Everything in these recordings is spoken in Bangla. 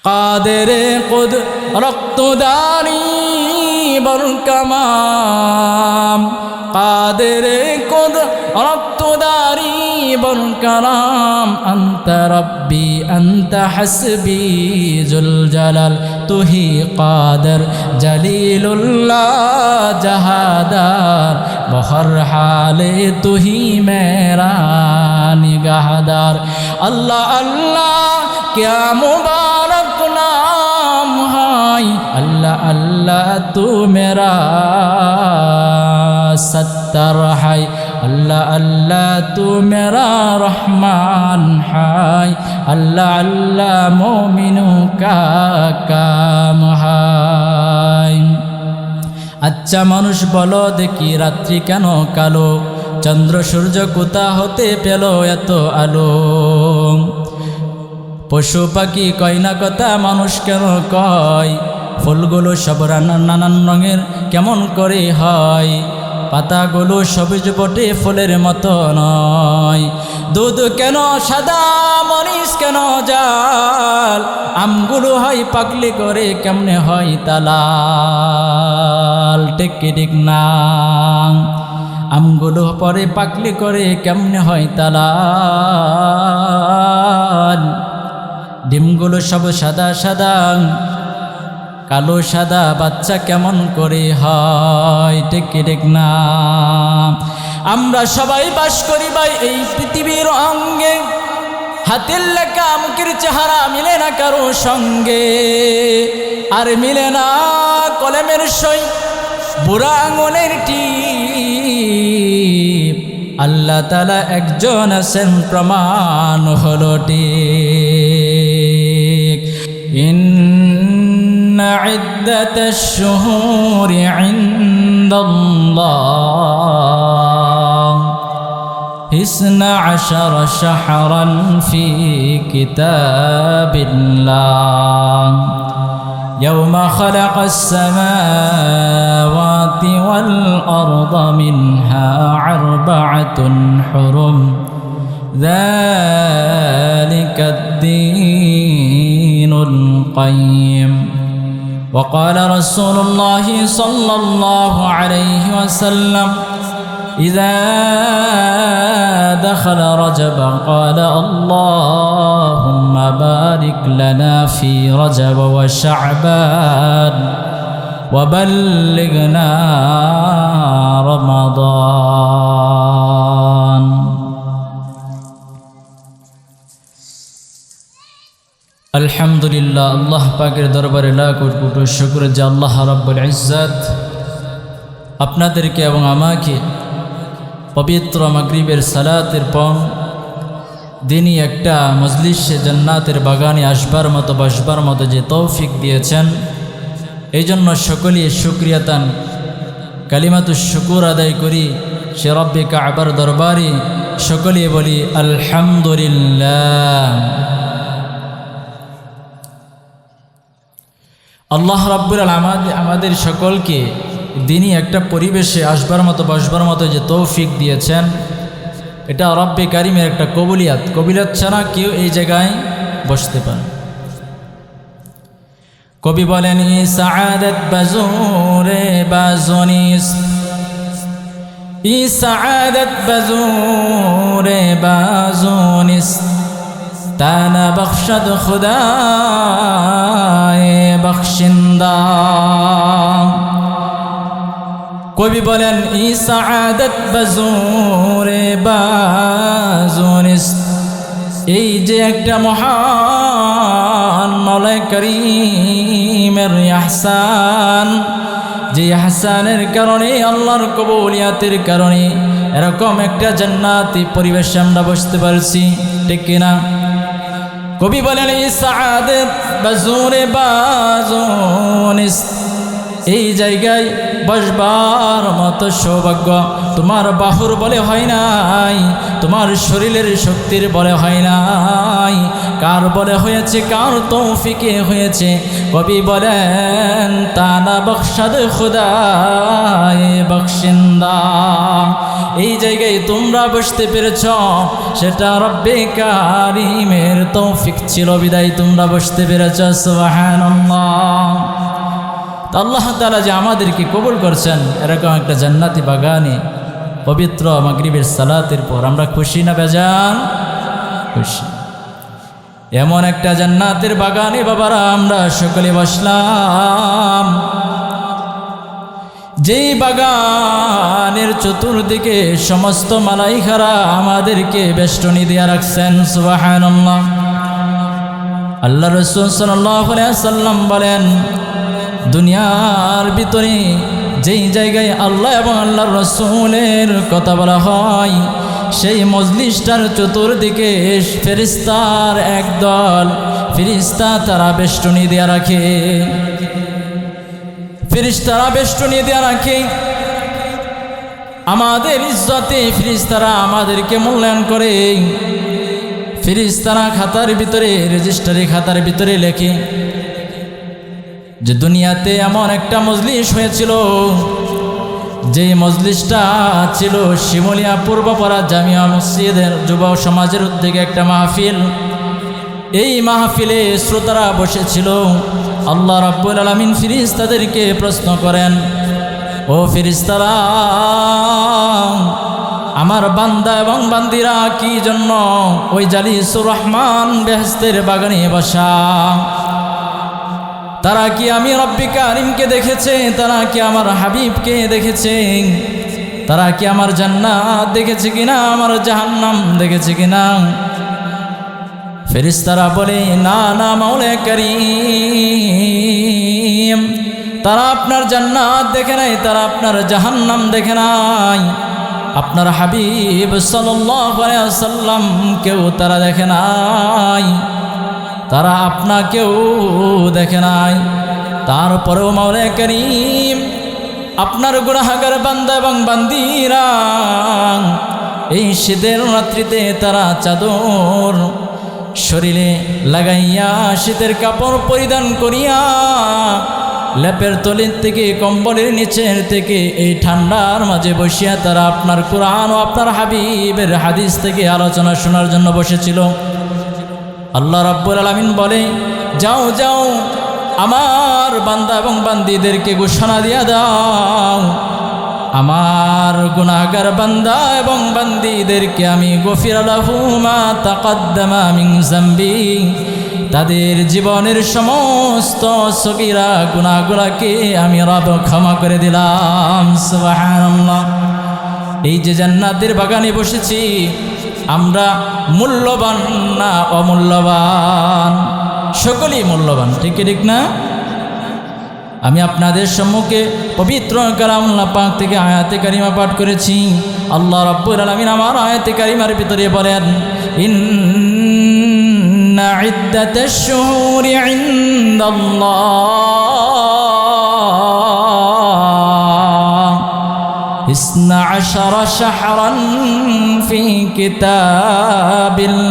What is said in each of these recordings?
قادر قدرت داري بالكمام قادر قدرت داري بالكرام أنت ربي أنت حسبي ذو الجلال तुही قادر जलील الله जहादार बहर हाले तुही मेरा निगाहदार अल्लाह अल्लाह क्या मुबारक नाम है अल्लाह अल्लाह तू मेरा सत्तर है अल्लाह अल्लाह तू मेरा रहमान है अल्लाह अल्लाह मोमिनों का काम है। अच्छा মানুষ বলো দেখি রাত্রি কেন কালো চন্দ্র সূর্য কোথা হতে পেল এত আলো পশু পাখি কয় না কথা মানুষ কেন কয় ফুলগুলো সব নানান রঙের কেমন করে হয় পাতাগুলো সবুজ বটে ফুলের মতো নয় দুধ কেন সাদা মরিচ কেন জাল আমগুলো হয় পাকলি করে কেমনে হয় তালাল ঠিক না আমগুলো পরে পাকলি করে কেমনে হয় তালাল ডিমগুলো সব সাদা সাদা কালো সাদা বাচ্চা কেমন করে হয় ঠিক না আমরা সবাই বাস করি ভাই এই পৃথিবীর অঙ্গে হাতের লেখা মুখের চেহারা মিলে না কারো সঙ্গে আর মিলে না কলমের সই বুড়া আঙুলের টিপ আল্লাহ তাআলা একজন আছেন প্রমাণ হলো ঠিক إن عدة الشهور عند الله 12 شهرا في كتاب الله يوم خلق السماوات والأرض منها 4 حرم ذلك الدين القيم وقال رسول الله صلى الله عليه وسلم إذا دخل رجب قال اللهم بارك لنا في رجب وشعبان وبلغنا رمضان আলহামদুলিল্লাহ আল্লাহ পাকের দরবারে লাখ কোটি শুকর যে আল্লাহ রাব্বুল ইজ্জত আপনাদেরকে এবং আমাকে পবিত্র মাগরিবের সালাতের পর দিনই একটা মজলিসে জান্নাতের বাগানে আসবার মতো বসবার মতো যে তৌফিক দিয়েছেন এই জন্য সকলেই শুকরিয়াতান কালিমাতুশ শুকুর আদায় করি সে রব্বে কাবার দরবারে সকলেই বলি আলহামদুলিল্লাহ। আল্লাহ রাব্বুল আলামিন আমাদের সকলকে দিনই একটা পরিবেশে আসবার মতো বসবার মতো যে তৌফিক দিয়েছেন এটা রব্বে কারিমের একটা কবুলিয়াত ছাড়া কেউ এই জায়গায় বসতে পারে। কবি বলেন ই সাআদাত বাজুরে বাজুনিস ই সাআদাত বাজুরে বাজুনিস ताना बख्शद खुदाए बख्शिंदा कवि बोलें ई साआदत बजूरे बाजुनिस এই যে একটা মহান মাওলা করিমের ইহসান যে ইহসানের কারণে আল্লাহর কবুলিয়াতের কারণে এরকম একটা জান্নাতি পরিবেশে আমরা বসতে পারছি ঠিক কিনা। কবি বলেন এই সাআদাত বাজুরে বাজুনিস এই জায়গায় বসবার মতো সৌভাগ্য তোমার বাহুর বলে হয় নাই, তোমার শরীরের শক্তির বলে হয় নাই, কার বলে হয়েছে, কার তৌফিকে হয়েছে? কবি বলেন তানা বখশাদ খুদায়ে বখশিন্দা। এই জায়গায় তোমরা বসতে পেরেছ, সেটা রব্বে কারিমের তৌফিক ছিল, বিদায় তোমরা বসতে পেরেছ। সুবহানাল্লাহ। আল্লাহ তাআলা যে আমাদেরকে কবুল করছেন এরকম একটা জান্নাতি বাগানে পবিত্র মাগরিবের সালাতের পর আমরা খুশি না বেজান? খুশি। এমন একটা জান্নাতের বাগানে বাবারা আমরা সকলে বসলাম, যেই বাগানের চতুর্দিকে সমস্ত মালাইকারা আমাদেরকে বেষ্টনী দিয়ে রাখছেন। সুবহানাল্লাহ। আল্লাহ রাসূল সাল্লাল্লাহু আলাইহি ওয়াসাল্লাম বলেন, দুনিয়ার ভিতরে যেই জায়গায় আল্লাহ এবং আল্লাহর রাসূলের কথা বলা হয়, সেই মজলিসটার চতুর্দিকে ফেরেশতার একদল ফেরেশতা তারা বেষ্টনী দিয়ে রাখে। ফেরেশতারা বেষ্টনী দিয়ে রাখে আমাদের ইজ্জতে। ফেরেশতারা আমাদেরকে মূল্যায়ন করে। ফেরেশতারা খাতার ভিতরে, রেজিস্টারি খাতার ভিতরে লেখে যে দুনিয়াতে এমন একটা মজলিস হয়েছিল, যে মজলিসটা ছিল শিমুলিয়া পূর্বপাড়া জামিয়া মসজিদের যুব সমাজের উদ্যোগে একটা মাহফিল। এই মাহফিলে শ্রোতারা বসেছিল। আল্লাহ রাব্বুল আলামিন ফেরেশতাদেরকে প্রশ্ন করেন, ও ফেরেশতারা, আমার বান্দা এবং বান্দিরা কি জন্য ওই জালিসুর রহমান বেহেশতের বাগানে বসা? তারা কি আমি রব্বে কারিমকে দেখেছে? তারা কি আমার হাবিবকে দেখেছে? তারা কি আমার জান্নাত দেখেছে কিনা, আমার জাহান্নাম দেখেছে কিনা? ফেরেশতারা বলে, না না মাওলা কারীম, তারা আপনার জান্নাত দেখে নাই, তারা আপনার জাহান্নাম দেখে নাই, আপনার হাবিব সাল্লাল্লাহু আলাইহি ওয়াসাল্লাম কেউ তারা দেখে নাই, তারা আপনাকেও দেখে নাই। তারপরেও মাওলা কারীম আপনার গুনাহগার বান্দা এবং বান্দিরা এই শীতের রাত্রিতে তারা চাদর শরীরে লাগাইয়া, শীতের কাপড় পরিধান করিয়া, লেপের তলির থেকে, কম্বলের নিচের থেকে এই ঠান্ডার মাঝে বসিয়া তারা আপনার কুরআন ও আপনার হাবিবের হাদিস থেকে আলোচনা শোনার জন্য বসেছিল। আল্লাহ রাব্বুল আলামিন বলে, যাও যাও আমার বান্দা এবং বান্দীদেরকে ঘোষণা দিয়া দাও, আমার গুনাহগার বান্দা এবং বান্দীদেরকে আমি গফির লাহু মা তাকদ্দামা মিন যামবি, তাদের জীবনের সমস্ত সগীরা গুনাহগুলোকে আমি রব ক্ষমা করে দিলাম। সুবহানাল্লাহ। এই যে জান্নাতের বাগানে বসেছি আমরা, মূল্যবান না অমূল্যবান? সকলেই মূল্যবান, ঠিক ঠিক না? আমি আপনাদের সম্মুখে পবিত্র কালামুল্লাহ পাক থেকে আয়াতে কারিমা পাঠ করেছি। আল্লাহ রাব্বুল আলামিন আমার আয়াতে কারিমার ভিতরে বলেন, ইন্না ইদ্দাতাশ শুহুরি ইনদাল্লাহ 12 শাহরান ফি কিতাবিল্লাহ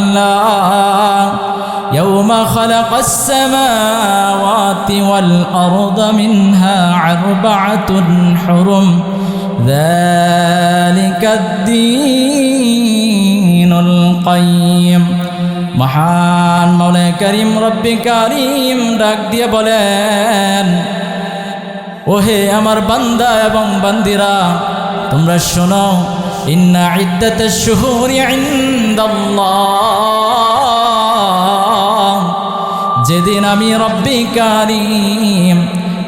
ইয়াওমা খালাকাস সামাওয়াতি ওয়াল আরদা মিনহা আরবাআতুন হুরুম যালিকাদ-দীনুল কাইয়্যিম। মহান মাওলা কারীম রব্বে কারীম ডাক দিয়ে বলেন, ওহে আমার বান্দা এবং বান্দিরা, তোমরা শোনো, ইন্না ইদ্দাতাশ শুহুরি ইনদাল্লাহ, যেদিন আমি রব্বে কারীম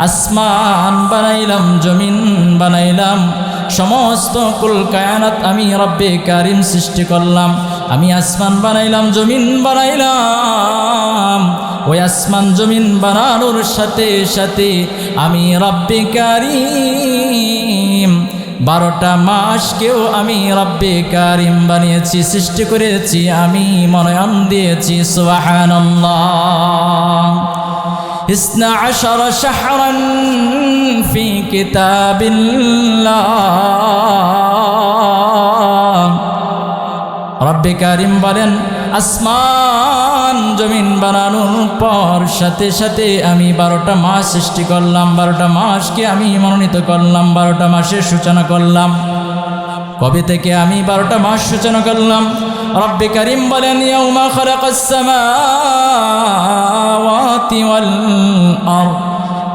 আসমান বানাইলাম, জমিন বানাইলাম, সমস্ত কুল কায়নাত আমি রব্বে কারীম সৃষ্টি করলাম, আমি আসমান বানাইলাম, জমিন বানাইলাম, ওই আসমান জমিন বানানোর সাথে সাথে আমি রব্বে কারীম 12টা মাসকেও আমি রব্বে কারীম বানিয়েছি, সৃষ্টি করেছি, আমি মনোনয়ন দিয়েছি। সুবহানাল্লাহ। 12 شهرا في كتاب الله রব্বে কারিম বলেন আসমান জমিন বানানোর পর সাথে সাথে আমি 12টা মাস সৃষ্টি করলাম, 12টা মাসকে আমি মনোনীত করলাম, 12টা মাসের সূচনা করলাম। কবে থেকে আমি 12টা মাস সূচনা করলাম? রব্বে কারিম বলেন ইয়াউমা খালাকাস সামাওয়াতি ওয়াল আরদ,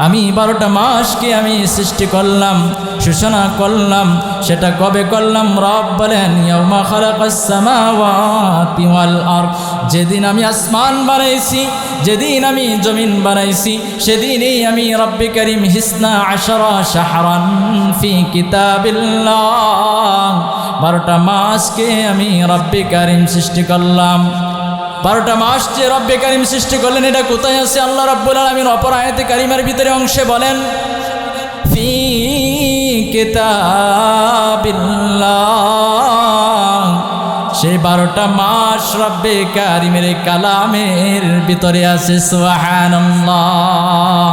আমি 12টা মাসকে আমি সৃষ্টি করলাম, সূচনা করলাম। সেটা কবে করলাম? রব বলেন ইয়াউমা খালাকাস সামাওয়াতি ওয়াল আরদ, যেদিন আমি আসমান বানাইছি, যেদিন আমি জমিন বানাইছি, সেদিনই আমি রব্বে কারিম 12 শাহরান ফি কিতাবিল্লাহ, 12টা মাসকে আমি রব্বে কারিম সৃষ্টি করলাম। 12টা মাস যে রব্বে কারিম সৃষ্টি করলেন, এটা কোথায় আছে? আল্লাহ রাব্বুল আলামিন অপর আয়াতে কারিমার ভিতরে অংশে বলেন ফি কিতাবিল্লাহ, সেই 12টা মাস রব্বে কারিমের কালামের ভিতরে আছে। সুবহানাল্লাহ।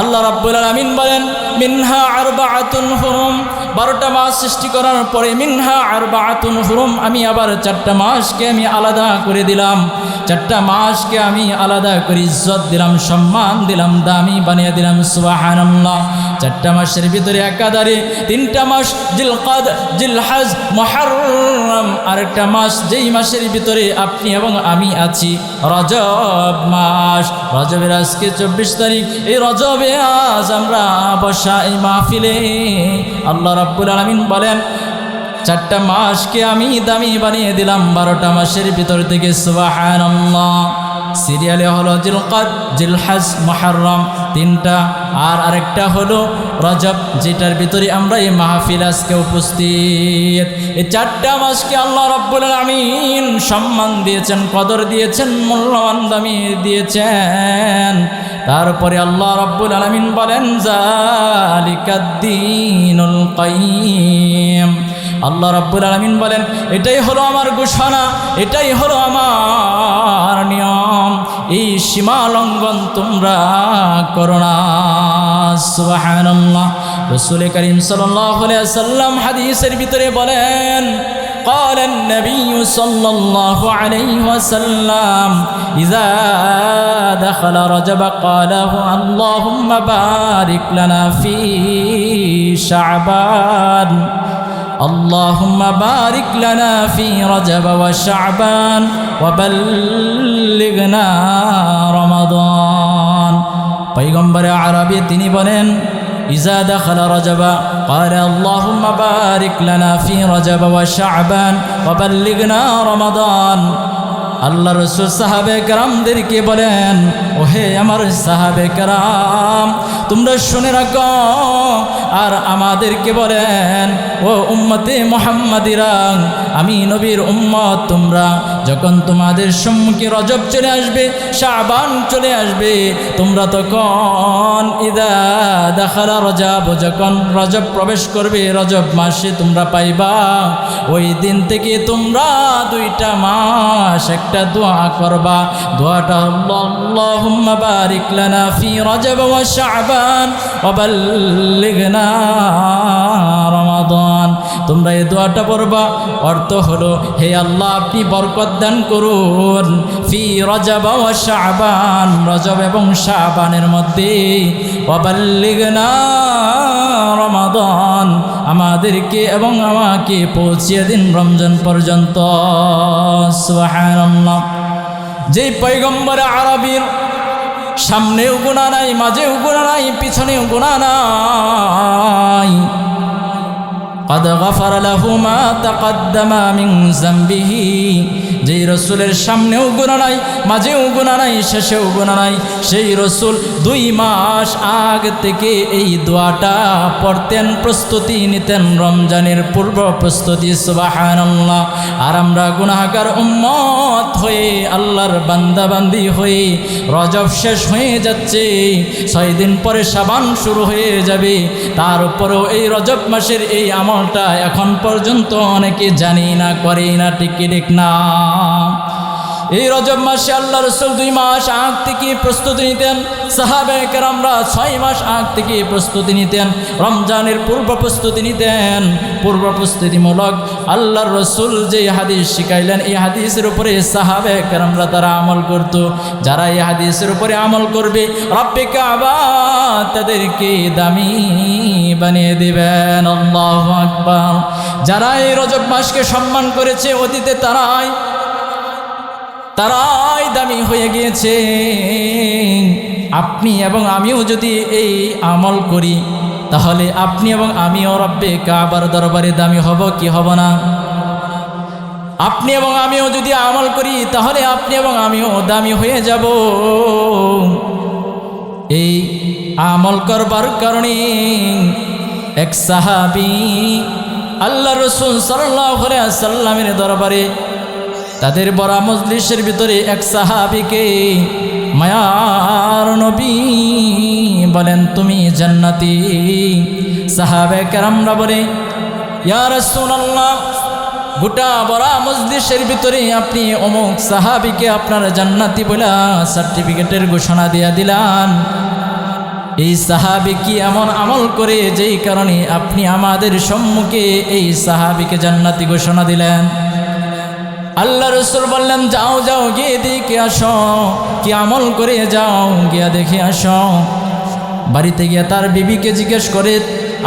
আল্লাহ রাব্বুল আলামিন বলেন মিনহা আরবাআতুন হুরুম, 12টা মাস সৃষ্টি করার পরে মিনহা আরবাআতুন হুরুম, আমি আবার 4টা মাসকে আমি আলাদা করে দিলাম, 4টা মাসকে আমি আলাদা করে ইজ্জত দিলাম, সম্মান দিলাম, দামি বানিয়ে দিলাম। সুবহানাল্লাহ। 4টা মাসের ভিতরে একাধারে 3টা মাস জিলকাদ, জিলহজ, মুহররম, আরেকটা মাস যেই মাসের ভিতরে আপনি এবং আমি আছি, রজব মাস। রজবের আজকে 24 তারিখ। এই রজবে আজ আমরা বসা এই মাহফিলে আল্লাহ রাব্বুল আলামিন বলেন 4টা মাসকে আমি দামি বানিয়ে দিলাম 12টা মাসের ভিতর থেকে। সুবহানাল্লাহ। সিরিয়ালে হলো জিলকাদ, জিলহজ, মুহররম 3টা, আর আরেকটা হলো রজব, যেটার ভিতরে আমরা এই মাহফিল আজকে উপস্থিত। এই 4টা মাসকে আল্লাহ রাব্বুল আলামিন সম্মান দিয়েছেন, কদর দিয়েছেন, মূল্যবান দামি দিয়েছেন। তারপরে আল্লাহ রাব্বুল আলামিন বলেন যালিকাদ্দীনুল কাইয়্যিম, আল্লাহ রাব্বুল আলামিন বলেন এটাই হলো আমার ঘোষণা, এটাই হলো আমার নিয়ম, এই সীমা লঙ্ঘন তোমরা করো না। সুবহানাল্লাহ। রাসূল করিম সাল্লাল্লাহু আলাইহি ওয়াসাল্লাম হাদিসের ভিতরে বলেন قال النبي صلى الله عليه وسلم إذا دخل رجب قال اللهم بارك لنا في شعبان، اللهم بارك لنا في رجب وشعبان وبلغنا رمضان। পয়গম্বর আরবি তিনি বলেন إذا دخل رجب قال اللهم بارك لنا في رجب وشعبان وبلغنا رمضان। আল্লাহ রাসূল সাহাবে কেরামদেরকে বলেন ওহে আমার সাহাবে কেরাম, তোমরা শুনে রাখো, আর আমাদেরকে বলেন ও উম্মতে মুহাম্মাদিরা, আমি নবীর উম্মত, তোমরা যখন তোমাদের সম্মুখে রজব চলে আসবে, শাবান চলে আসবে, তোমরা তখন ইদা দাখালা রজব, যখন রজব প্রবেশ করবে, রজব মাসে তোমরা পাইবা, ওই দিন থেকে তোমরা 2টা মাস একটা দোয়া করবা। দোয়াটা আল্লাহুম্মা বারিক লানা ফি রজব ওয়া শাবান ওয়া বাল্লিগনা রমাদান। তোমরা এই দোয়াটা পড়বা, অর্থ হলো হে আল্লাহ আপনি বরকত দান করুন ফি রজব ওয়া শাবান, রজব এবং শাবানের মধ্যে, ওয়া বাল্লিগনা রমাদান, আমাদেরকে এবং আমাকে পৌঁছিয়ে দিন রমজান পর্যন্ত। সুবহানাল্লাহ। যেই পয়গম্বর আরবীর সামনেও গুনাহ নাই, মাঝেও গুনাহ নাই, পিছনেও গুনাহ নাই, قد غفر له ما تقدم من ذنبه, যেই রসুলের সামনেও গুনাহ নাই, মাঝেও গুনাহ নাই, শেষেও গুনাহ নাই, সেই রসুল 2 মাস আগ থেকে এই দোয়াটা পড়তেন, প্রস্তুতি নিতেন, রমজানের পূর্ব প্রস্তুতি। সুবহানাল্লাহ। আর আমরা গুনাহগার উম্মত হয়ে, আল্লাহর বান্দাবান্দি হয়ে, রজব শেষ হয়ে যাচ্ছে, 6 দিন পরে শাবান শুরু হয়ে যাবে, তার উপরেও এই রজব মাসের এই আমলটা এখন পর্যন্ত অনেকে জানি না, করি না, ঠিক না। এই রজব মাসে আল্লাহ রসুল 2 মাস আগ থেকে প্রস্তুতি নিতেন, সাহাবায়ে কেরামরা 6 মাস আগ থেকে প্রস্তুতি নিতেন, রমজানের পূর্ব প্রস্তুতি নিতেন। পূর্ব প্রস্তুতিমূলক আল্লাহর রসুল যে হাদিস শিখাইলেন, এই হাদিসের উপরে সাহাবায়ে কেরামরা তারা আমল করত। যারা এই হাদিসের উপরে আমল করবে, রব্বে কাবা তাদেরকে দামি বানিয়ে দিবেন। আল্লাহু আকবার। যারা এই রজব মাসকে সম্মান করেছে অতীতে, তারাই দামি হয়ে গিয়েছে। আপনি এবং আমিও যদি এই আমল করি, তাহলে আপনি এবং আমিও রব্বে কাবার দরবারে দামি হব কি হব না? আপনি এবং আমিও যদি আমল করি, তাহলে আপনি এবং আমিও দামি হয়ে যাব। এই আমল করবার কারণে এক সাহাবী আল্লাহ রসুল সাল্লাল্লাহু আলাইহি ওয়াসাল্লামের দরবারে, তাদের বড় মজলিসের ভিতরে এক সাহাবীকে মায়ার নবী বলেন, তুমি জান্নাতি। সাহাবায়ে কেরামরা বলে, ইয়া রাসূলুল্লাহ, গোটা বড় মজলিসের ভিতরে আপনি অমুক সাহাবীকে আপনার জান্নাতি বলে সার্টিফিকেটের ঘোষণা দিয়া দিলেন। এই সাহাবী কি এমন আমল করে যেই কারণে আপনি আমাদের সম্মুখে এই সাহাবীকে জান্নাতি ঘোষণা দিলেন? আল্লাহ রসুল বললেন, যাও যাও গিয়ে দেখে আসো, কি আমল করে যাও, গিয়া দেখে আসো। বাড়িতে গিয়ে তার বিবিকে জিজ্ঞেস করে,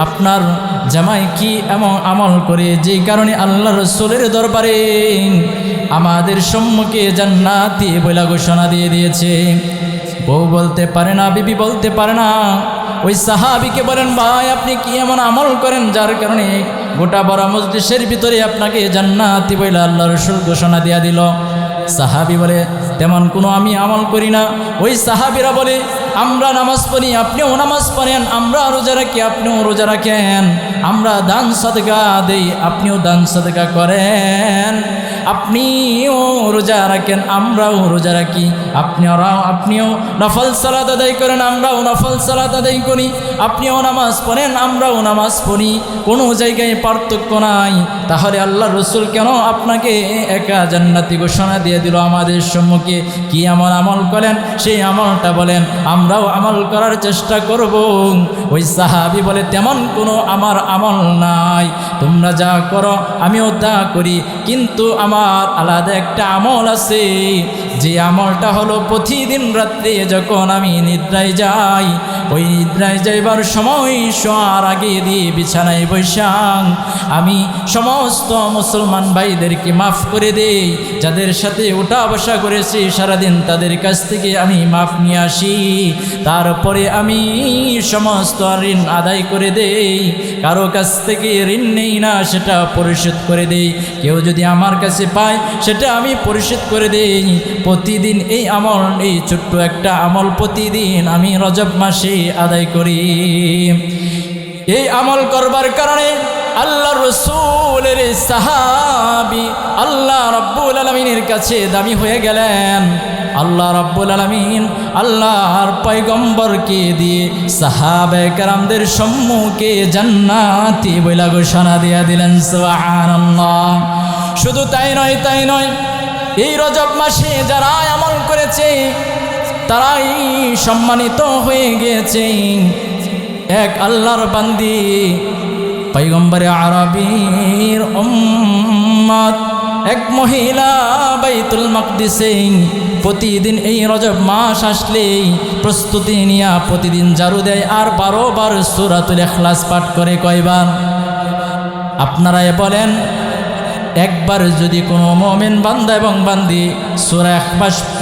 আপনার জামাই কি এমন আমল করে যেই কারণে আল্লাহ রসুলের দরবারে আমাদের সম্মুখে জান্নাতি বলে ঘোষণা দিয়ে দিয়েছে? বউ বলতে পারে না, বিবি বলতে পারে না। ওই সাহাবীকে বলেন, ভাই আপনি কি এমন আমল করেন যার কারণে গোটা বড় মজলিসের ভিতরে আপনাকে জান্নাতি বলে আল্লাহ রসুল ঘোষণা দিয়া দিল? সাহাবী বলে, তেমন কোনো আমি আমল করি না। ওই সাহাবীরা বলে, আমরা নামাজ পড়ি, আপনিও নামাজ পড়েন, আমরা রোজা রাখি, আপনিও রোজা রাখেন, আমরা দান সাদকা দেই, আপনিও দান সাদকা করেন, আপনিও রোজা রাখেন, আমরাও রোজা রাখি, আপনিও নফল সালাত আদায় করেন, আমরাও নফল সালাত আদায় করি, আপনিও নামাজ পড়েন, আমরাও নামাজ পড়ি, কোনো জায়গায় পার্থক্য নাই। তাহলে আল্লাহ রসুল কেন আপনাকে একা জান্নাতি ঘোষণা দিয়ে দিল আমাদের সম্মুখে? কি এমন আমল করেন সেই আমলটা বলেন, আমরাও আমল করার চেষ্টা করব। ওই সাহাবী বলে, তেমন কোনো আমার আমল নাই, তোমরা যা করো আমিও তা করি, কিন্তু আমার আলাদা একটা আমল আছে। যে আমলটা হলো, প্রতিদিন রাত্রে যখন আমি নিদ্রায় যাই, ওই নিদ্রায় যাইবার সময় শোয়ার আগে দিয়ে বিছানায় বৈশাখ আমি সমস্ত মুসলমান ভাইদেরকে মাফ করে দেই। যাদের সাথে উঠা বসা করেছি সারাদিন, তাদের কাছ থেকে আমি মাফ নিয়ে আসি। তারপরে আমি সমস্ত ঋণ আদায় করে দেই। কারো কাছ থেকে ঋণ নেই না, সেটা পরিশোধ করে দেই। কেউ যদি আমার কাছে পায়, সেটা আমি পরিশোধ করে দেই। প্রতিদিন এই আমল, এই ছোট্ট একটা আমল প্রতিদিন আমি রজব মাসে আদায় করি। এই আমল করবার কারণে আল্লাহ রসুলের সাহাবী আল্লাহ রাব্বুল আলামিনের কাছে দামি হয়ে গেলেন। আল্লাহ রাব্বুল আলামিন আল্লাহর পয়গম্বরকে দিয়ে সাহাবায়ে কেরামদের সম্মুখে জান্নাতি বলে ঘোষণা দিয়ে দিলেন। সুবহানাল্লাহ। শুধু তাই নয়, এই রজব মাসে যারা আমল করেছে তারাই সম্মানিত হয়ে গিয়েছে। এক আল্লাহর বান্দি, পয়গম্বরে আরবীর উম্মত, এক মহিলা বাইতুল মাকদিসে প্রতিদিন এই রজব মাস আসলেই প্রস্তুতি নিয়ে প্রতিদিন ঝাড়ু দেয় আর 12 বার সূরাতুল ইখলাস পাঠ করে। কয়বার? আপনারা বলেন, একবার যদি কোনো মুমিন বান্দা এবং বান্দি সূরা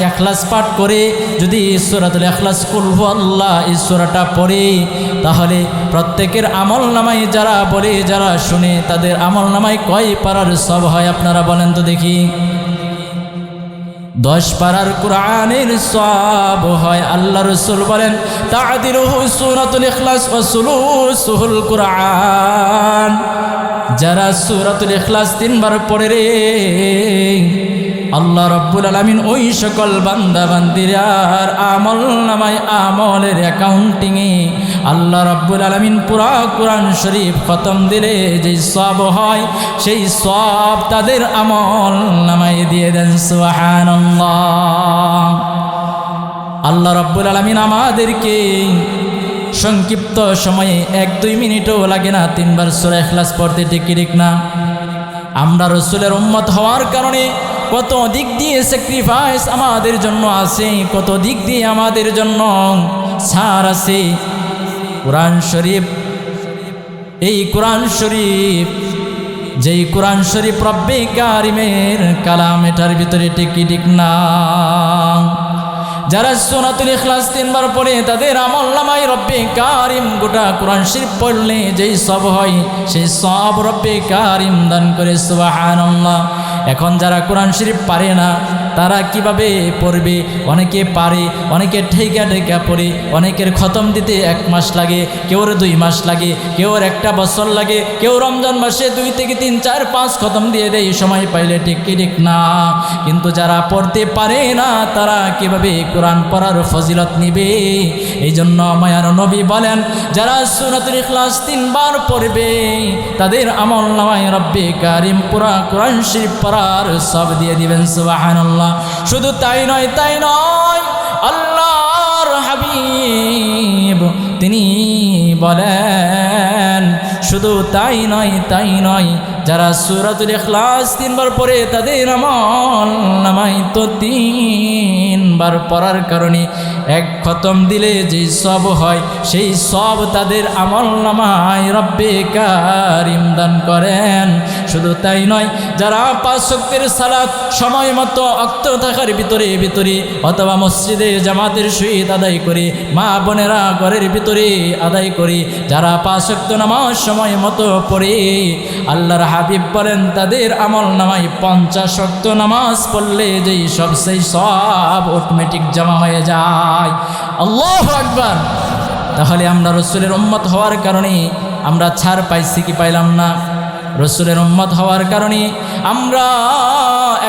ইখলাস পাঠ করে, যদি সূরাতুল ইখলাস কুল হুয়াল্লাহ এই সূরাটা পড়ে, তাহলে প্রত্যেকের আমল নামায় যারা বলে, যারা শুনে, তাদের আমল নামায় কয় পারার সব হয় আপনারা বলেন তো দেখি? 10 পারার কোরআনের সব হয়। আল্লাহ রাসূল বলেন, তা'দিলুহু সূরাতুল ইখলাস ওয়া সুলুসুল কোরআন। যারা সূরাতুল ইখলাস 3 বার পড়ে রে, আল্লাহ রাব্বুল আলামিন ওই সকল বান্দা বান্দিরার আমল নামায় আমলের অ্যাকাউন্টিংয়ে আল্লাহ রাব্বুল আলামিন পুরা কোরআন শরীফ খতম দিলে যেই সওয়াব হয় সেই সওয়াব তাদের আমল নামায় দিয়ে দেন সুবহানাল্লাহ। আল্লাহ রাব্বুল আলামিন আমাদেরকে সংক্ষিপ্ত সময়ে 1-2 মিনিটও লাগে না 3 বার সূরা ইখলাস পড়তে, ঠিক না? আমরা রাসূলের উম্মত হওয়ার কারণে কত দিক দিয়ে স্যাক্রিফাইস আমাদের জন্য আছে, কত দিক দিয়ে আমাদের জন্য ছাড় আছে। কোরআন শরীফ, এই কোরআন শরীফ, যেই কোরআন শরীফ রব্বে কারিমের কালাম, এটার ভিতরে ঠিক না? যারা সূরাতুল ইখলাস 3 বার পড়ে তাদের আমল নামায় রব্বে কারিম গোটা কোরআন শরীফ পড়লে যেই সব হয় সেই সব রব্বে কারিম দান করে সুবহানাল্লাহ। এখন যারা কোরআন শরীফ পারে না তারা কিভাবে পড়বে? অনেকে পারে, অনেকে ঠেকা পড়ে, অনেকের খতম দিতে 1 মাস লাগে, কেউর 2 মাস লাগে, কেউর 1 বছর লাগে, কেউ রমজান মাসে 2 থেকে 3, 4, 5 খতম দিয়ে দেয় সময় পাইলে, ঠিক না? কিন্তু যারা পড়তে পারে না তারা কিভাবে কোরআন পড়ার ফজিলত নিবে? এই জন্য মায়ার নবী বলেন, যারা সূরাতুল ইখলাস 3 বার পড়বে তাদের আমল নামায় রব্বে কারিম পুরা কোরআন শরীফ পড়ার সব দিয়ে দিবেন সুবহানাল্লাহ। শুধু তাই নয়, আল্লাহর হাবিব তিনি বলেন, শুধু তাই নয়, যারা সূরাতুল ইখলাস 3 বার পড়ে তাদের আমল নামায় তো 3 বার পড়ার কারণে 1 খতম দিলে যেই সব হয় সেই সব তাদের আমল নামায় রব্বে কারিম দান করেন। শুধু তাই নয়, যারা 5 ওয়াক্তের সালাত সময় মতো ওয়াক্ত থাকার ভিতরে অথবা মসজিদে জামাতের সহিত আদায় করে, মা বোনেরা ঘরের ভিতরে আদায় করে, যারা 5 ওয়াক্ত নামাজ সময় মতো পড়ে, আল্লাহর হাবিব বলেন তাদের আমল নামায় 50 ওয়াক্ত নামাজ পড়লে যেই সব সেই সব অটোমেটিক জমা হয়ে যায়। আল্লাহু আকবার। তাহলে আমরা রাসূলের উম্মত হওয়ার কারণে আমরা ছাড় পাইছি কি পাইলাম না? রাসূলের উম্মত হওয়ার কারণে আমরা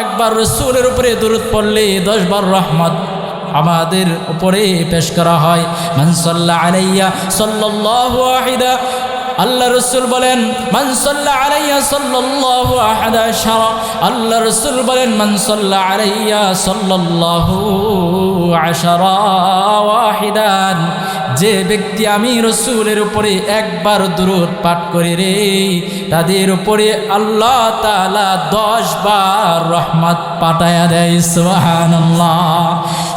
একবার রাসূলের উপরে দরুদ পড়লে 10 বার রহমত আমাদের উপরে পেশ করা হয়। মান সাল্লা আলাইয়া সাল্লাল্লাহু আলাইহি, আল্লাহ রসুল বলেন মান সাল্লা আলাইয়া সাল্লাল্লাহু আহাদা আশারা, আল্লাহ রসুল বলেন মান সাল্লা আলাইয়া সাল্লাল্লাহু আশারা ওয়াহিদান, যে ব্যক্তি আমি রসুলের উপরে 1 বার দুরূদ পাঠ করে রে তাদের উপরে আল্লাহ তাআলা 10 বার রহমত পাঠায়া দেয় সুবহানাল্লাহ।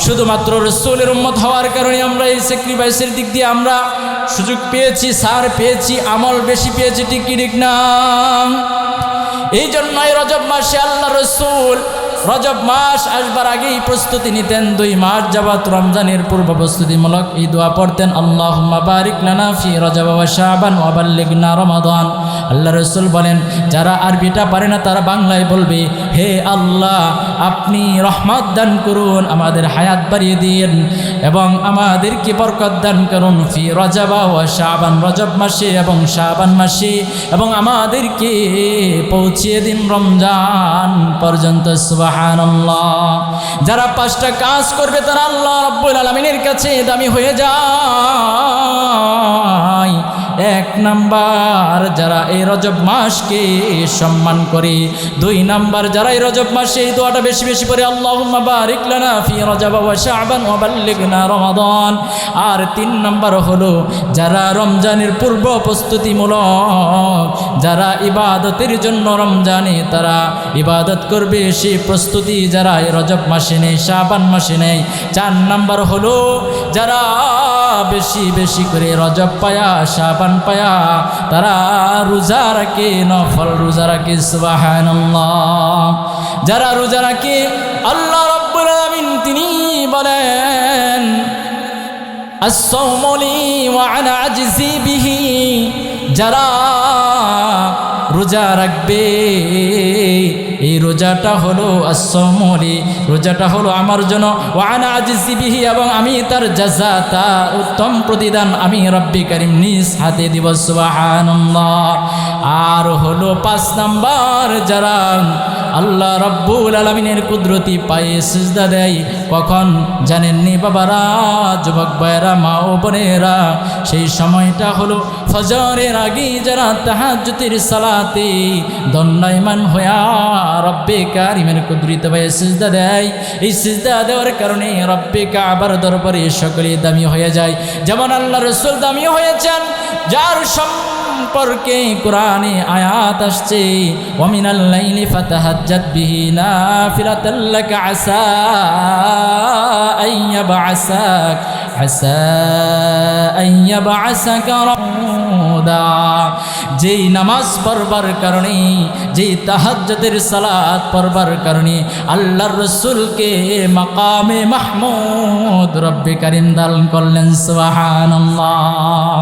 শুধুমাত্র রসুলের উম্মত হওয়ার কারণে আমরা এই স্যাক্রিফাইসের দিক দিয়ে আমরা সুযোগ পেয়েছি, ছাড় পেয়েছি, আমল বেশি পেয়েছি, ঠিক না? এই জন্যই রজব মাসে আল্লাহ রসুল রজব মাস আসবার আগেই প্রস্তুতি নিতেন। 2 মাস যাবত রমজানের পূর্ব প্রস্তুতিমূলক এই দোয়া পড়তেন, আল্লাহুম্মা বারিক লানা ফি রজব ওয়া শাবান ওয়া বাল্লিগনা রমাদান। আল্লাহ রসুল বলেন, যারা আরবিটা পারে না তারা বাংলায় বলবে, হে আল্লাহ আপনি রহমত দান করুন, আমাদের হায়াত বাড়িয়ে দিন এবং আমাদেরকে বরকত দান করুন ফি রজব ওয়া শাবান, রজব মাসে এবং শাবান মাসে, এবং আমাদেরকে পৌঁছিয়ে দিন রমজান পর্যন্ত সুবহানাল্লাহ। যারা 5টা কাজ করবে তারা আল্লাহ রাব্বুল আলামিনের কাছে দামি হয়ে যায়। 1 নাম্বার, যারা এই রজব মাসকে সম্মান করে। 2 নাম্বার, যারা এই রজব মাসে এই দোয়াটা বেশি বেশি করে, আল্লাহুম্মা বারিক লানা ফি রজব ওয়া শাবান ওয়া বাল্লিগনা রমাদান। আর 3 নাম্বার হলো যারা রমজানের পূর্ব প্রস্তুতিমূলক, যারা ইবাদতের জন্য রমজানে তারা ইবাদত করবে, সেই প্রস্তুতি যারা এই রজব মাসে নেই, শাবান মাসে নেই। 4 নাম্বার হলো যারা বেশি বেশি করে রজব পায়া শাবান পায়া তারা রোজা রাখে, নফল রোজা রাখে সুবহানাল্লাহ। যারা রোজা রাখে আল্লাহ রাব্বুল আলামিন তিনি বলেন, আস-সাওমু লি ওয়া আনা আজজি বিহি, যারা রোজা রাখবে এই রোজাটা হলো আস-সাওমু লি, রোজাটা হলো আমার জন্য, ওয়া আনা আজজি বিহি, এবং আমি তার জাযা তার উত্তম প্রতিদান আমি রব্বে কারীম নিজ হাতে দিব সুবহানাল্লাহ। আর হলো 5 নাম্বার, যারা আল্লাহ রাব্বুল আলামিনের কুদরতি পায়ে সিজদা দেয়। কখন জানেননি বাবারা, যুবক ভাইয়েরা, মা ও বোনেরা? সেই সময়টা হলো ফজরের আগে যারা তাহাজ্জুদের সালাতে দণ্ডায়মান হইয়া রব্বে কারিমের কুদরতি পায়ে সিজদা দেয়। এই সিজদা দেওয়ার কারণে রব্বে কাবার দরবারে সকলে দামি হয়ে যায়। যেমন আল্লাহ রাসূল দামি হয়েছেন, যার সম্পর্কে কোরআনে আয়াত আসছে, ওয়া মিনাল লাইলি ফাতাহাজ্জাত বিহি নাফিলাতাল লাকা আসা আইয়াবআসাকা রাব্বুদা। যেই নামাজ পড়বার কারণে, যেই তাহাজ্জুদের সালাত পড়বার কারণে আল্লাহর রাসূলকে মাকামে মাহমুদ রব্বে কারীম দান করলেন। সুবহানাল্লাহ।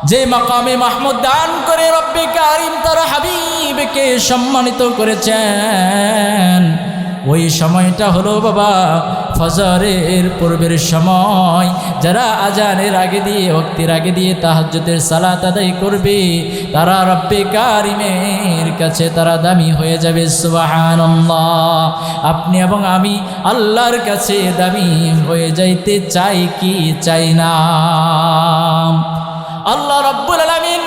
যে মাকামে মাহমুদ দান করে রব্বে কারীম তার হাবিবকে সম্মানিত করেছেন, ওই সময়টা হলো বাবা ফজরের পূর্বের সময়। যারা আজানের আগে দিয়ে, ওয়াক্তের আগে দিয়ে তাহাজ্জুদের সালাত আদায় করবে, তারা রব্বে কারিমের কাছে তারা দামি হয়ে যাবে। সুবহানাল্লাহ। আপনি এবং আমি আল্লাহর কাছে দামি হয়ে যাইতে চাই কি চাই না? আল্লাহ রাব্বুল আলামিন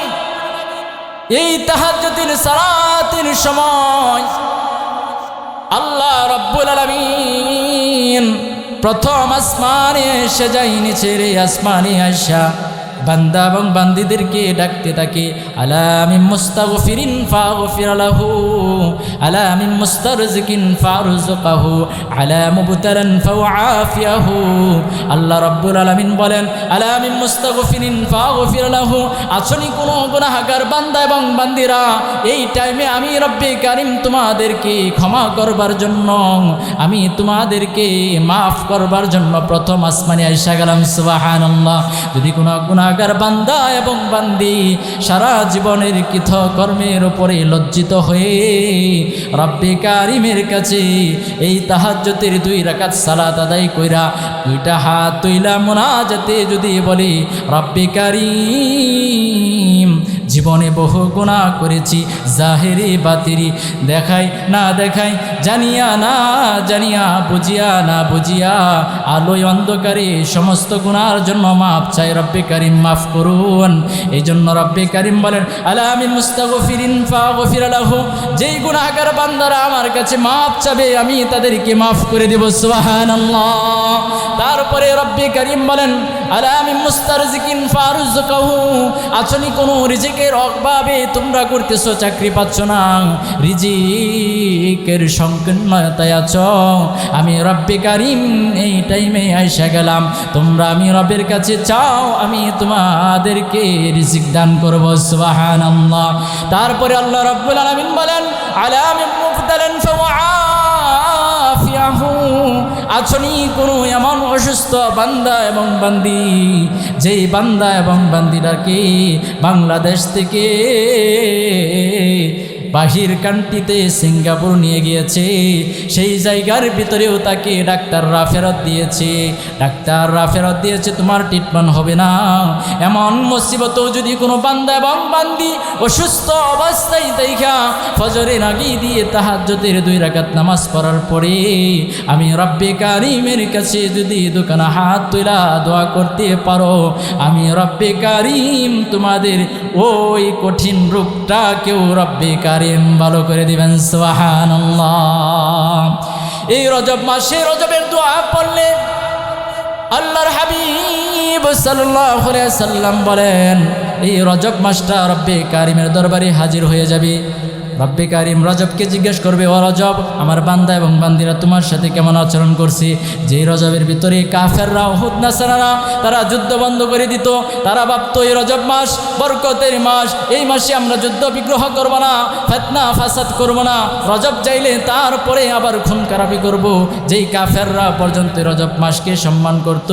এই তাহাজ্জুদের সালাতের সময় আল্লাহ রাব্বুল আলামিন প্রথম আসমানে এসে যায়, নিচের এই আসমানে আয়সা বান্দা এবং বান্দীদেরকে ডাকতে থাকে, আলা মিন মুস্তাগফিরিন ফাগফির লাহু, আলা মিন মুস্তারজিকিন ফারজুকহু, আলা মুবতালান ফাআফিয়াহু। আল্লাহ রাব্বুল আলামিন বলেন, আলা মিন মুস্তাগফিরিন ফাগফির লাহু, আছনি কোনো গুনাহগার বান্দা এবং বান্দীরা, এই টাইমে আমি রব্বে কারীম তোমাদেরকে ক্ষমা করবার জন্য, আমি তোমাদেরকে মাফ করবার জন্য প্রথম আসমানে আইসা গেলাম। সুবহানাল্লাহ। যদি কোনো গুনাহগার বান্দা এবং বান্দি সারা জীবনের কৃত কর্মের উপরে লজ্জিত হয়ে রব্বে কারীমের কাছে এই তাহাজ্জুদের 2 রাকাত সালাত আদায় কইরা 2টা হাত তুইলা মুনাজাতে যদি বলে, রব্বে কারীম জীবনে বহু গুনাহ করেছি, জাহেরি বাতিরি, দেখাই না দেখাই, জানিয়া না জানিয়া, বুঝিয়া না বুঝিয়া, আলোয় অন্ধকারে সমস্ত গুনার জন্য মাফ চাই, রব্বে কারীম মাফ করুন। এই জন্য রব্বে কারীম বলেন, আলা মিন মুস্তাগফিরিন ফাগফির লাহু, যেই গুনাহগার বান্দারা আমার কাছে মাফ চাবে আমি তাদেরকে মাফ করে দেব। সুবহানাল্লাহ। তারপরে রব্বে কারীম বলেন, আলা মিন মুস্তারজিকিন ফারজুকহু, আছনি কোনো রিজিকের অভাবে তোমরা করতেছো, চাকরি পাচ্ছ না, রিজিকের সংকীর্ণতায় আছো, আমি রব্বে কারীম এই টাইমে আইসা গেলাম, তোমরা আমি রবের কাছে চাও, আমি তোমাদেরকে রিজিক দান করব। সুবহানাল্লাহ। তারপরে আল্লাহ রাব্বুল আলামিন বলেন, আলা মিন মুবতালান ফাআফিয়াহু, আছনি কোনো এমন অসুস্থ বান্দা এবং বান্দি, যেই বান্দা এবং বান্দিটাকে বাংলাদেশ থেকে বাহির কান্ট্রিতে সিঙ্গাপুর নিয়ে গিয়েছে, সেই জায়গার ভিতরেও তাকে ডাক্তাররা ফেরত দিয়েছে, তোমার ট্রিটমেন্ট হবে না। এমন মুসিবতও যদি কোনো বান্দা এবং বান্দি অসুস্থ অবস্থায় দেখা ফজরের আগে দিয়ে তাহাজ্জুদের 2 রাকাত নামাজ পড়ার পরে আমি রব্বে কারীমের কাছে যদি দুখানা হাত তুলা দোয়া করতে পারো, আমি রব্বে কারীম তোমাদের ওই কঠিন রূপটাকেও রব্বে কারীম ভালো করে দিবেন। সুবহানাল্লাহ। এই রজব মাসে রজবের দোয়া পড়লে আল্লাহর হাবিব সাল্লাল্লাহু আলাইহি সাল্লাম বলেন, এই রজব মাসটা রব্বে কারীমের দরবারে হাজির হয়ে যাবে। রব্বে কারীম রজবকে জিজ্ঞেস করবে, ও রজব, আমার বান্দা এবং বান্দিরা তোমার সাথে কেমন আচরণ করছে? যেই রজবের ভিতরে কাফেররা, উহুদ নাসারারা তারা যুদ্ধ বন্ধ করে দিত, তারা ভাবতো এই রজব মাস বরকতের মাস, এই মাসে আমরা যুদ্ধ বিগ্রহ করব না, ফিতনা ফাসাদ করব না, রজব যাইলে তারপরে আবার খুন খারাপি করব। যেই কাফেররা পর্যন্ত রজব মাসকে সম্মান করত,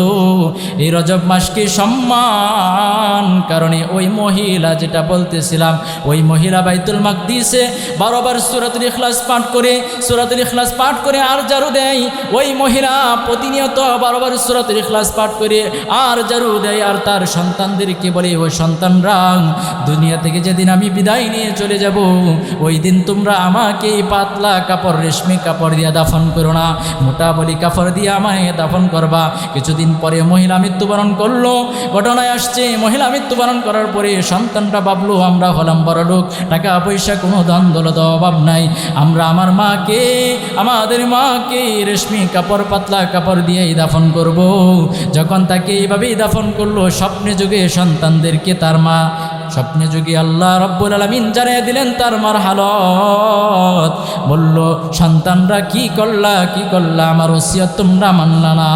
এই রজব মাসকে সম্মান কারণে ওই মহিলা, যেটা বলতেছিলাম, ওই মহিলা বাইতুল মাকদিসে বারবার সূরাতুল ইখলাস পাঠ করে আর জারু দেয়। ওই মহিলা প্রতিনিয়ত বারবার সূরাতুল ইখলাস পাঠ করে আর জারু দেয়, আর তার সন্তানদেরকে বলে, ও সন্তানরা, দুনিয়া থেকে যেদিন আমি বিদায় নিয়ে চলে যাব, ওই দিন তোমরা আমাকে পাতলা কাপড়, রেশমি কাপড় দিয়ে দাফন করো না, মোটা বলি কাপড় দিয়ে আমায় দাফন করবা। কিছুদিন পরে মহিলা মৃত্যুবরণ করলো। ঘটনায় আসছে, মহিলা মৃত্যুবরণ করার পরে সন্তানটা ভাবলো, আমরা হলাম বড় লোক, টাকা পয়সা কোনো দান দৌলত অভাব নাই, আমরা আমাদের মাকে রেশমি কাপড়, পাতলা কাপড় দিয়েই দাফন করব। যখন তাকে এইভাবেই দাফন করলো, স্বপ্নে যুগে সন্তানদেরকে তার মা, স্বপ্নে যুগে আল্লাহ রাব্বুল আলামিন জানিয়ে দিলেন তার মার হালত। বলল, সন্তানরা কি করলা, আমার ওসিয়ত তোমরা মানলা না।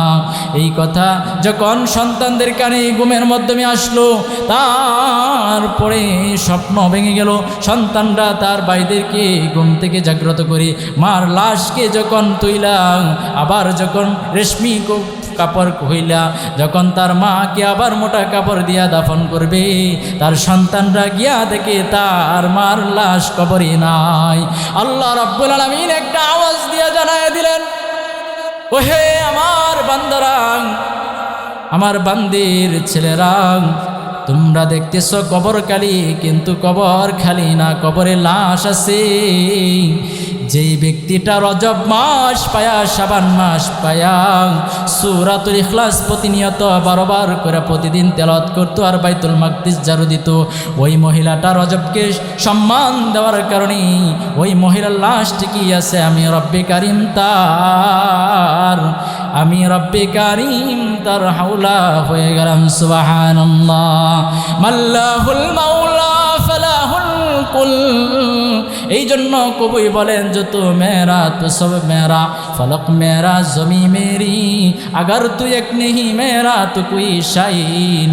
এই কথা যখন সন্তানদের কানে ঘুমের মাধ্যমে আসলো, তারপরে স্বপ্ন ভেঙে গেল। সন্তানরা তার ভাইদেরকে ঘুম থেকে জাগ্রত করে মার লাশকে যখন তুইলা, আবার যখন রেশমি কাপড় হইলা, যখন তার মাকে আবার মোটা কাপড় দিয়া দাফন করবে, তার সন্তানরা গিয়া দেখে তার মার লাশ কবরে নাই। আল্লাহ রাব্বুল আলামিন একটা আওয়াজ দিয়া জানায় দিলেন, ওহে আমার বান্দারা, আমার বান্দির ছেলেরা, তোমরা দেখতেছ কবর খালি, কিন্তু কবর খালি না, কবরে লাশ আছে। যেই ব্যক্তিটা রজব মাস পায়া, শাবান মাস পায়া সূরাতুল ইখলাস প্রতিনিয়ত বারবার করে প্রতিদিন তেলাওয়াত করতো আর বাইতুল মাকদিস ঝাড়ু দিত, ওই মহিলাটা রজবকে সম্মান দেওয়ার কারণে ওই মহিলার লাশ ঠিকই আছে। আমি রব্বে কারিম তার হাওলা হয়ে গেলাম। সুবহানাল্লাহ। মাল্লাহুল মাওলা ফালাহুল কুল। এই জন্য কবি বলেন, যত মেরা তো সব মেরা, ফলক মেরা জমি মেরি, अगर तू एक नहीं मेरा तो कोई शाई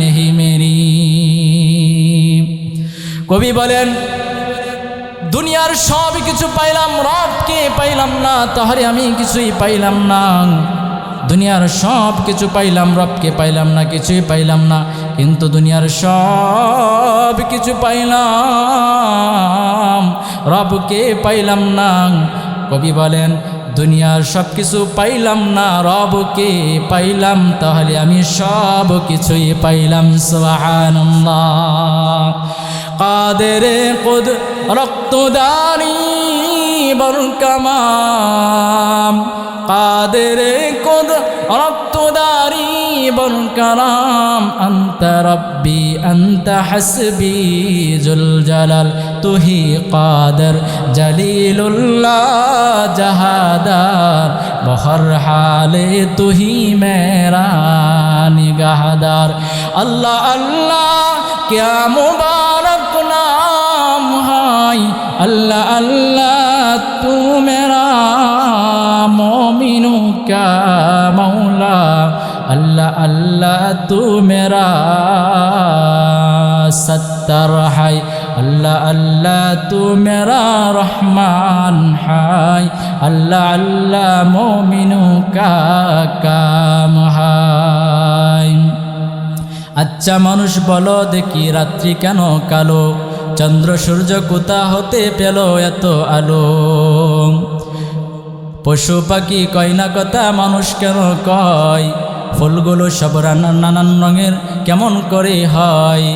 नहीं मेरी। কবি বলেন, দুনিয়ার সব কিছু পাইলাম, রবকে পাইলাম না, তাহলে আমি কিছুই পাইলাম না। দুনিয়ার সব কিছু পাইলাম, রবকে পাইলাম না, কিছুই পাইলাম না। কিন্তু দুনিয়ার সব কিছু পাইলাম, রবকে পাইলাম না। কবি বলেন, দুনিয়ার সব কিছু পাইলাম না, রবকে পাইলাম, তাহলে আমি সব কিছুই পাইলাম। সুবহানাল্লাহ। কাদেরে কুদ রক্তদানি বরকামাম, কাদেরে কুদ রক্তদারি বরকারাম, আনতা রব্বি আনতা হাসবি জুল জালাল, তুহি কাদের জলিলুল্লাহ জাহাদার, বহর হালে তুহি মেরা নিগাহদার। আল্লাহ আল্লাহ क्या मुबारक नाम है, अल्लाह अल्लाह तू मेरा मोमिनों का मौला, अल्लाह अल्लाह तू मेरा सत्तर है, अल्लाह अल्लाह तू मेरा रहमान है, अल्लाह अल्लाह मोमिनों का काम है। আচ্ছা মানুষ বলো দেখি, রাত্রি কেন কালো, চন্দ্র সূর্য কোথা হতে পেল এত আলো? পশু পাখি কয় না কথা, মানুষ কেন কয়? ফুলগুলো সব নানান রঙের কেমন করে হয়?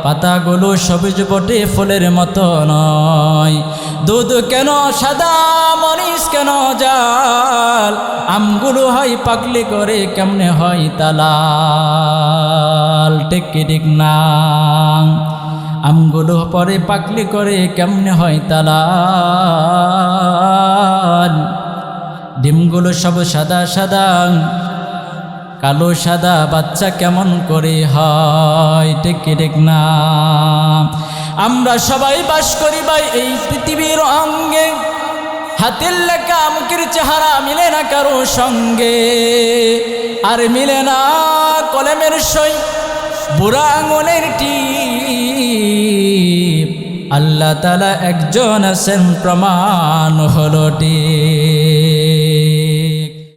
পাতাগুলো সবুজ বটে, ফুলের মতো নয়। দুধ কেন সাদা, মরিচ কেন জাল? আমগুলো হয় পাকলে করে, কেমনে হয় তালাল? ঠিক ঠিক না, আমগুলো পরে পাকলে করে, কেমনে হয় তালাল? ডিমগুলো সব সাদা সাদা, কালো সাদা বাচ্চা কেমন করে হয়? ঠিক ঠিক না। আমরা সবাই বাস করি ভাই এই পৃথিবীর অঙ্গে, হাতের লেখা মুখের চেহারা মিলে না কারো সঙ্গে, আর মিলে না কলমের সই, বুড়া আঙুলের টিপ। আল্লাহ তাআলা একজন আছেন, প্রমাণ হলো টিপ।